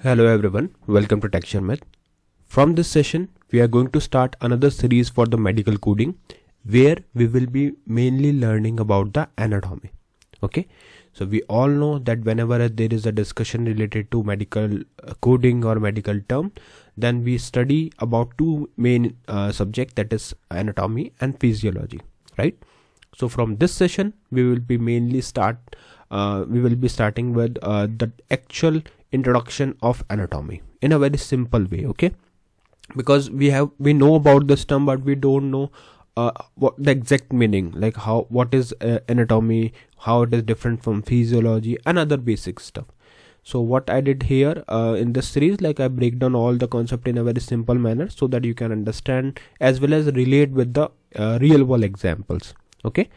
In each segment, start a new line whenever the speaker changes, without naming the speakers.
Hello everyone, welcome to Tech Sharmit. From this session, we are going to start another series for the medical coding where we will be mainly learning about the anatomy. Okay, so we all know that whenever there is a discussion related to medical coding or medical term, then we study about two main subjects, that is anatomy and physiology, right? So from this session, we will be mainly starting with the actual introduction of anatomy in a very simple way. Okay, because we know about this term, but we don't know what the exact meaning, like what is anatomy, how it is different from physiology and other basic stuff. So what I did here in this series, like I break down all the concept in a very simple manner so that you can understand as well as relate with the real world examples. Okay,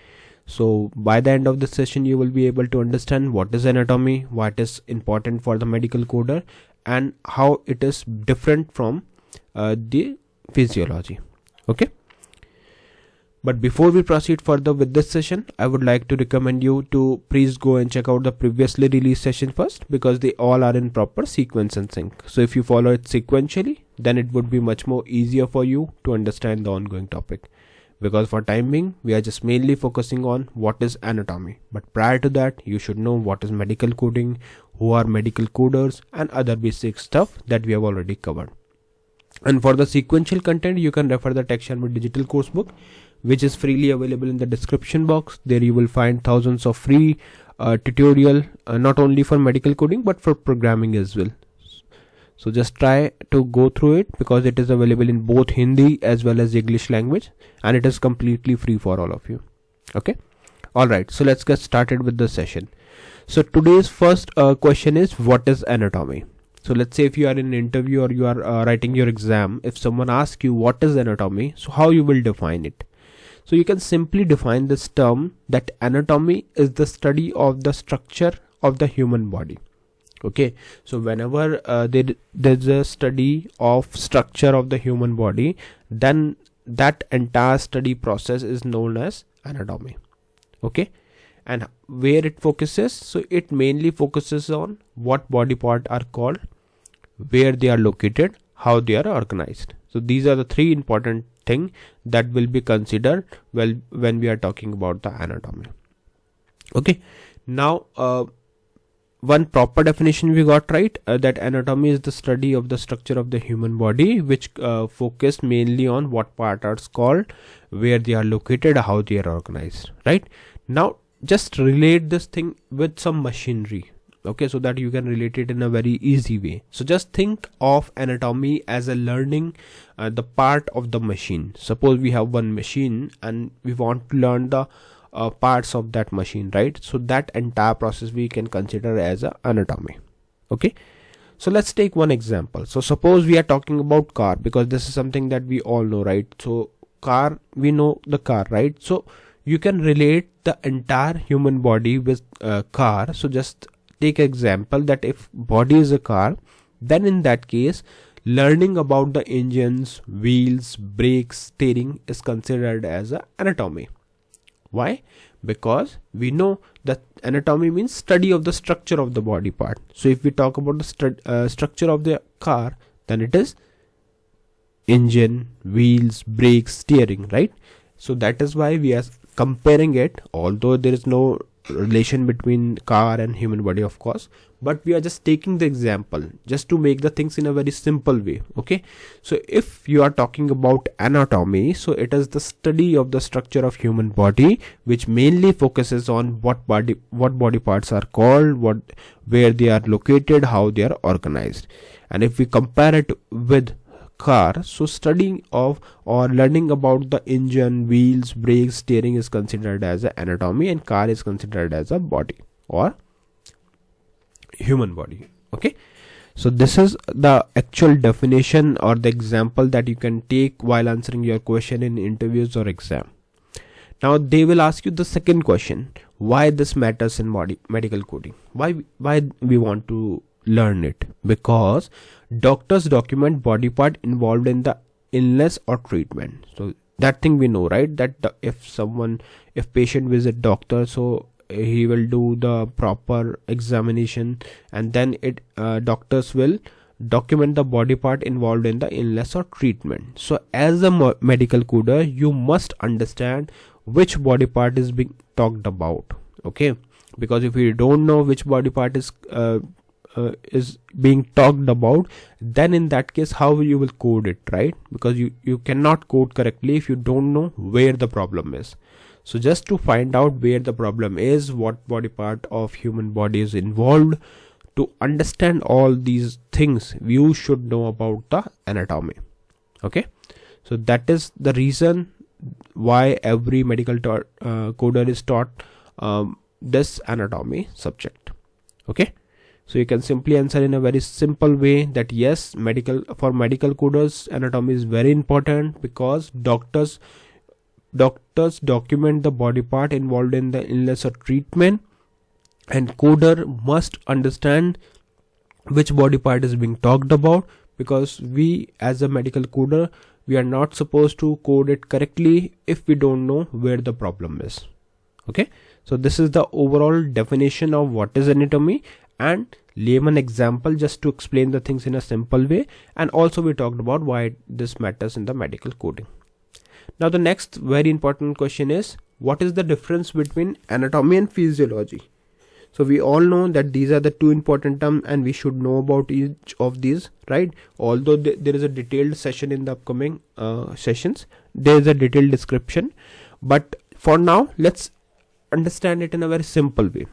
so by the end of the session you will be able to understand what is anatomy, what is important for the medical coder, and how it is different from the physiology. Okay, but before we proceed further with this session, I would like to recommend you to please go and check out the previously released session first, because they all are in proper sequence and sync. So if you follow it sequentially, then it would be much more easier for you to understand the ongoing topic. Because for time being, we are just mainly focusing on what is anatomy, but prior to that you should know what is medical coding, who are medical coders, and other basic stuff that we have already covered. And for the sequential content, you can refer the Sharmit Digital Course Book, which is freely available in the description box. There you will find thousands of free tutorial, not only for medical coding but for programming as well. So just try to go through it, because it is available in both Hindi as well as English language, and it is completely free for all of you. Okay, alright, so let's get started with the session. So today's first question is, what is anatomy? So let's say if you are in an interview or you are writing your exam, if someone asks you what is anatomy, so how you will define it? So you can simply define this term that anatomy is the study of the structure of the human body. Okay, so whenever there's a study of structure of the human body, then that entire study process is known as anatomy. Okay, and where it focuses, so it mainly focuses on what body part are called, where they are located, how they are organized. So these are the three important things that will be considered when we are talking about the anatomy. Okay, now one proper definition we got right, that anatomy is the study of the structure of the human body, which focus mainly on what part are called, where they are located, how they are organized. Right, now just relate this thing with some machinery, okay, so that you can relate it in a very easy way. So just think of anatomy as a learning the part of the machine. Suppose we have one machine and we want to learn the parts of that machine, right? So that entire process we can consider as a anatomy. Okay, so let's take one example. So suppose we are talking about car, because this is something that we all know, right? So car, we know the car, right? So you can relate the entire human body with car. So just take example that if body is a car, then in that case learning about the engines, wheels, brakes, steering is considered as a anatomy. Why? Because we know that anatomy means study of the structure of the body part. So if we talk about the structure of the car, then it is engine, wheels, brakes, steering, right? So that is why we are comparing it, although there is no relation between car and human body, of course, but we are just taking the example just to make the things in a very simple way. Okay, so if you are talking about anatomy, so it is the study of the structure of human body, which mainly focuses on what body parts are called, where they are located, how they are organized. And if we compare it with car, so studying of or learning about the engine, wheels, brakes, steering is considered as an anatomy, and car is considered as a body or human body. Okay, so this is the actual definition or the example that you can take while answering your question in interviews or exam. Now they will ask you the second question, why this matters in medical coding, why we want to learn it? Because doctors document body part involved in the illness or treatment. So that thing we know, right, that if patient visit doctor, so he will do the proper examination, and then doctors will document the body part involved in the illness or treatment. So as a medical coder, you must understand which body part is being talked about. Okay, because if you don't know which body part is being talked about, then in that case how you will code it, right? Because you cannot code correctly if you don't know where the problem is. So just to find out where the problem is, what body part of human body is involved, to understand all these things, you should know about the anatomy. Okay, so that is the reason why every medical coder is taught this anatomy subject. Okay, so you can simply answer in a very simple way that yes, for medical coders, anatomy is very important, because doctors document the body part involved in the illness or treatment, and coder must understand which body part is being talked about, because we as a medical coder, we are not supposed to code it correctly if we don't know where the problem is. Okay, so this is the overall definition of what is anatomy, and layman example just to explain the things in a simple way, and also we talked about why this matters in the medical coding. Now the next very important question is, what is the difference between anatomy and physiology? So we all know that these are the two important terms, and we should know about each of these, right? Although there is a detailed session in the upcoming sessions, there is a detailed description, but for now let's understand it in a very simple way.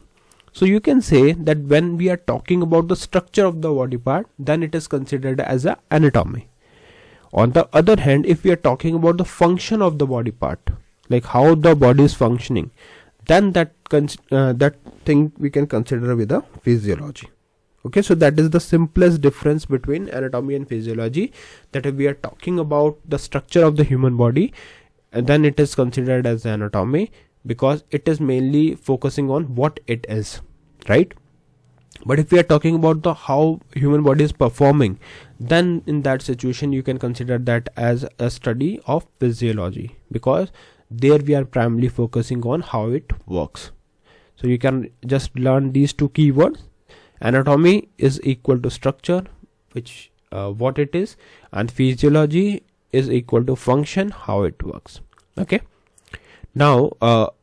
So you can say that when we are talking about the structure of the body part, then it is considered as an anatomy. On the other hand, if we are talking about the function of the body part, like how the body is functioning, then that thing we can consider with the physiology. Okay, so that is the simplest difference between anatomy and physiology, that if we are talking about the structure of the human body, then it is considered as anatomy, because it is mainly focusing on what it is, right? But if we are talking about the how human body is performing, then in that situation you can consider that as a study of physiology, because there we are primarily focusing on how it works. So you can just learn these two keywords. Anatomy is equal to structure, which what it is, and physiology is equal to function, how it works. Okay, now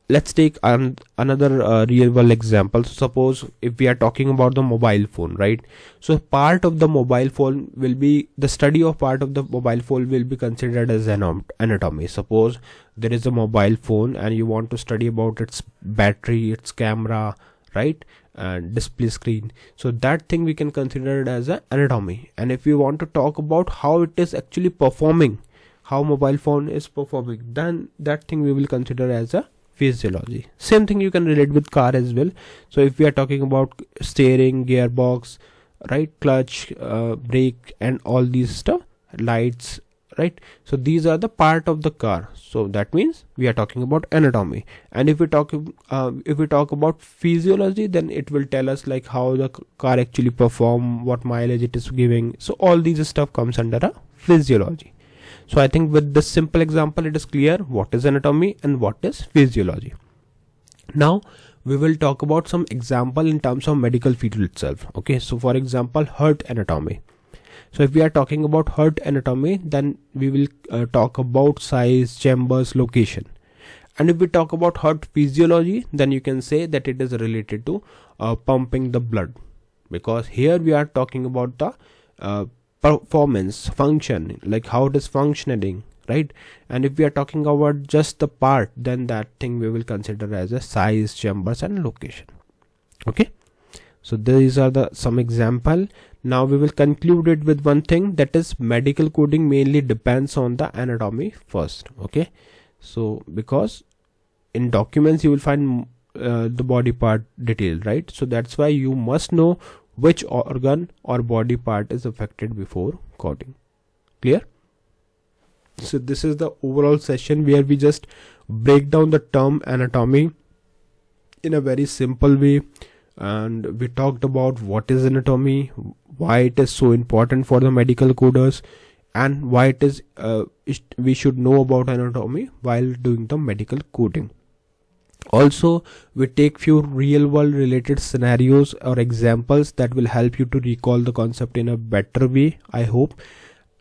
let's take another real world example. So suppose if we are talking about the mobile phone, right? So part of the mobile phone will be, the study of part of the mobile phone will be considered as anatomy. Suppose there is a mobile phone and you want to study about its battery, its camera, right, and display screen. So that thing we can consider it as an anatomy. And if we want to talk about how it is actually performing, how mobile phone is performing, then that thing we will consider as a physiology. Same thing you can relate with car as well. So if we are talking about steering, gearbox, right, clutch, brake, and all these stuff, lights, right? So these are the part of the car. So that means we are talking about anatomy. And if we talk about physiology, then it will tell us like how the car actually perform, what mileage it is giving. So all these stuff comes under a physiology. So I think with this simple example, it is clear what is anatomy and what is physiology. Now we will talk about some example in terms of medical field itself. Okay, so for example, heart anatomy. So if we are talking about heart anatomy, then we will talk about size, chambers, location. And if we talk about heart physiology, then you can say that it is related to pumping the blood, because here we are talking about the performance, function, like how it is functioning, right? And if we are talking about just the part, then that thing we will consider as a size, chambers, and location. Okay, so these are the some example. Now we will conclude it with one thing, that is medical coding mainly depends on the anatomy first. Okay, so because in documents you will find the body part detailed, right? So that's why you must know which organ or body part is affected before coding. Clear? So this is the overall session where we just break down the term anatomy in a very simple way, and we talked about what is anatomy, why it is so important for the medical coders, and why it is we should know about anatomy while doing the medical coding. Also, we take few real world related scenarios or examples that will help you to recall the concept in a better way, I hope.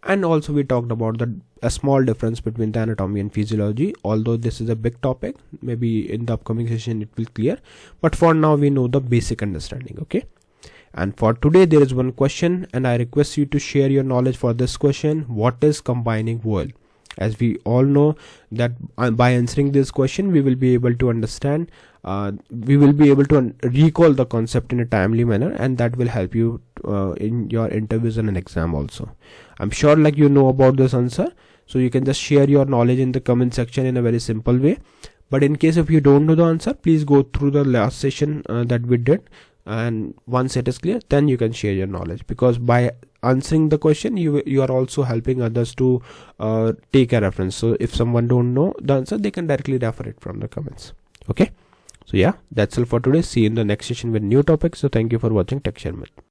And also we talked about a small difference between the anatomy and physiology, although this is a big topic. Maybe in the upcoming session it will clear, but for now we know the basic understanding. Okay, and for today there is one question, and I request you to share your knowledge for this question. What is combining whorl? As we all know that by answering this question we will be able to understand, we will be able to recall the concept in a timely manner, and that will help you in your interviews and an exam also. I'm sure like you know about this answer, so you can just share your knowledge in the comment section in a very simple way. But in case if you don't know the answer, please go through the last session that we did, and once it is clear then you can share your knowledge, because by answering the question you are also helping others to take a reference. So if someone don't know the answer, they can directly refer it from the comments. Okay, so yeah, that's all for today. See you in the next session with new topics. So thank you for watching Tech Sharmit.